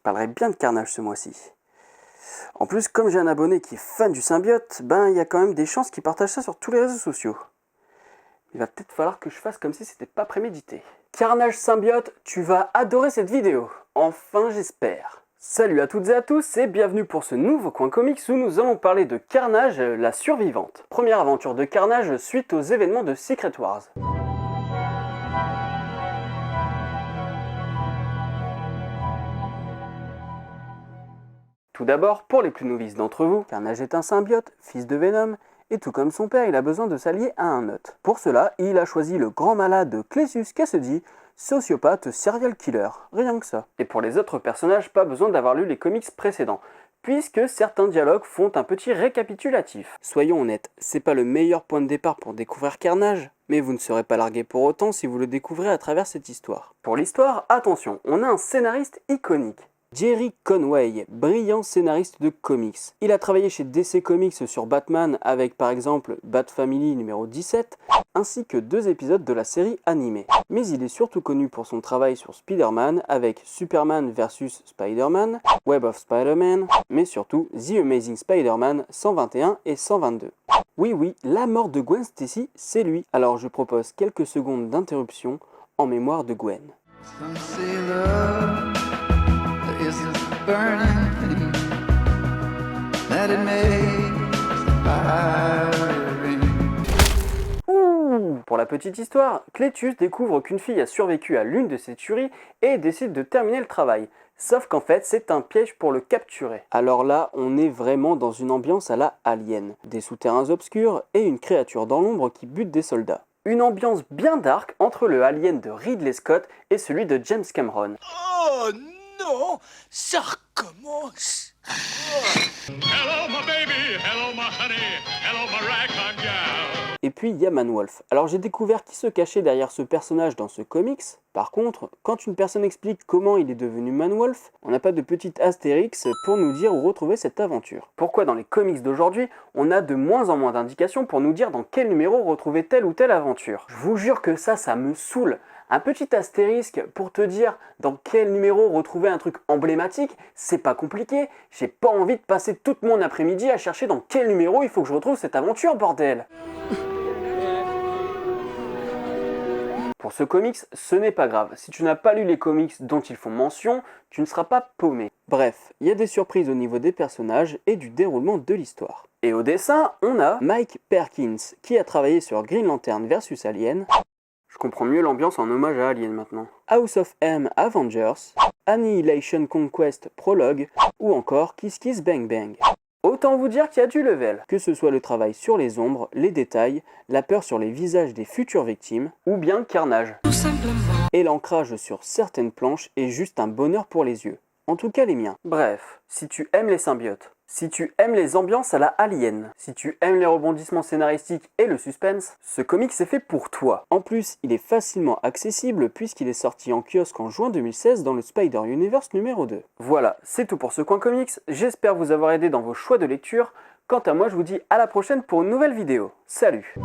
Je parlerai bien de Carnage ce mois-ci. En plus, comme j'ai un abonné qui est fan du symbiote, il y a quand même des chances qu'il partage ça sur tous les réseaux sociaux. Il va peut-être falloir que je fasse comme si c'était pas prémédité. Carnage symbiote, tu vas adorer cette vidéo. Enfin, j'espère. Salut à toutes et à tous et bienvenue pour ce nouveau coin comics où nous allons parler de Carnage, la survivante. Première aventure de Carnage suite aux événements de Secret Wars. Tout d'abord, pour les plus novices d'entre vous, Carnage est un symbiote, fils de Venom, et tout comme son père, il a besoin de s'allier à un hôte. Pour cela, il a choisi le grand malade Clésus Cassidy, sociopathe serial killer, rien que ça. Et pour les autres personnages, pas besoin d'avoir lu les comics précédents, puisque certains dialogues font un petit récapitulatif. Soyons honnêtes, c'est pas le meilleur point de départ pour découvrir Carnage, mais vous ne serez pas largué pour autant si vous le découvrez à travers cette histoire. Pour l'histoire, attention, on a un scénariste iconique. Gerry Conway, brillant scénariste de comics. Il a travaillé chez DC Comics sur Batman avec par exemple Bat Family numéro 17, ainsi que 2 épisodes de la série animée. Mais il est surtout connu pour son travail sur Spider-Man avec Superman vs Spider-Man, Web of Spider-Man, mais surtout The Amazing Spider-Man 121 et 122. Oui, la mort de Gwen Stacy, c'est lui. Alors je propose quelques secondes d'interruption en mémoire de Gwen. Pour la petite histoire, Clétus découvre qu'une fille a survécu à l'une de ses tueries et décide de terminer le travail. Sauf qu'en fait, c'est un piège pour le capturer. Alors là, on est vraiment dans une ambiance à la Alien. Des souterrains obscurs et une créature dans l'ombre qui bute des soldats. Une ambiance bien dark entre le Alien de Ridley Scott et celui de James Cameron. Oh non, ça recommence. Hello my baby, hello my honey, hello my ragtime gal. Et puis il y a Manwolf. Alors j'ai découvert qui se cachait derrière ce personnage dans ce comics. Par contre, quand une personne explique comment il est devenu Manwolf, on n'a pas de petite astérix pour nous dire où retrouver cette aventure. Pourquoi dans les comics d'aujourd'hui, on a de moins en moins d'indications pour nous dire dans quel numéro retrouver telle ou telle aventure. Je vous jure que ça me saoule. Un petit astérisque pour te dire dans quel numéro retrouver un truc emblématique, c'est pas compliqué. J'ai pas envie de passer toute mon après-midi à chercher dans quel numéro il faut que je retrouve cette aventure, bordel. Pour ce comics, ce n'est pas grave. Si tu n'as pas lu les comics dont ils font mention, tu ne seras pas paumé. Bref, il y a des surprises au niveau des personnages et du déroulement de l'histoire. Et au dessin, on a Mike Perkins, qui a travaillé sur Green Lantern vs Alien. Je comprends mieux l'ambiance en hommage à Alien maintenant. House of M Avengers, Annihilation Conquest Prologue, ou encore Kiss Kiss Bang Bang. Autant vous dire qu'il y a du level. Que ce soit le travail sur les ombres, les détails, la peur sur les visages des futures victimes, ou bien Carnage. Tout simplement. Et l'ancrage sur certaines planches est juste un bonheur pour les yeux. En tout cas les miens. Bref, si tu aimes les symbiotes, si tu aimes les ambiances à la Alien, si tu aimes les rebondissements scénaristiques et le suspense, ce comic c'est fait pour toi. En plus, il est facilement accessible puisqu'il est sorti en kiosque en juin 2016 dans le Spider-Universe numéro 2. Voilà, c'est tout pour ce coin comics, j'espère vous avoir aidé dans vos choix de lecture. Quant à moi, je vous dis à la prochaine pour une nouvelle vidéo. Salut!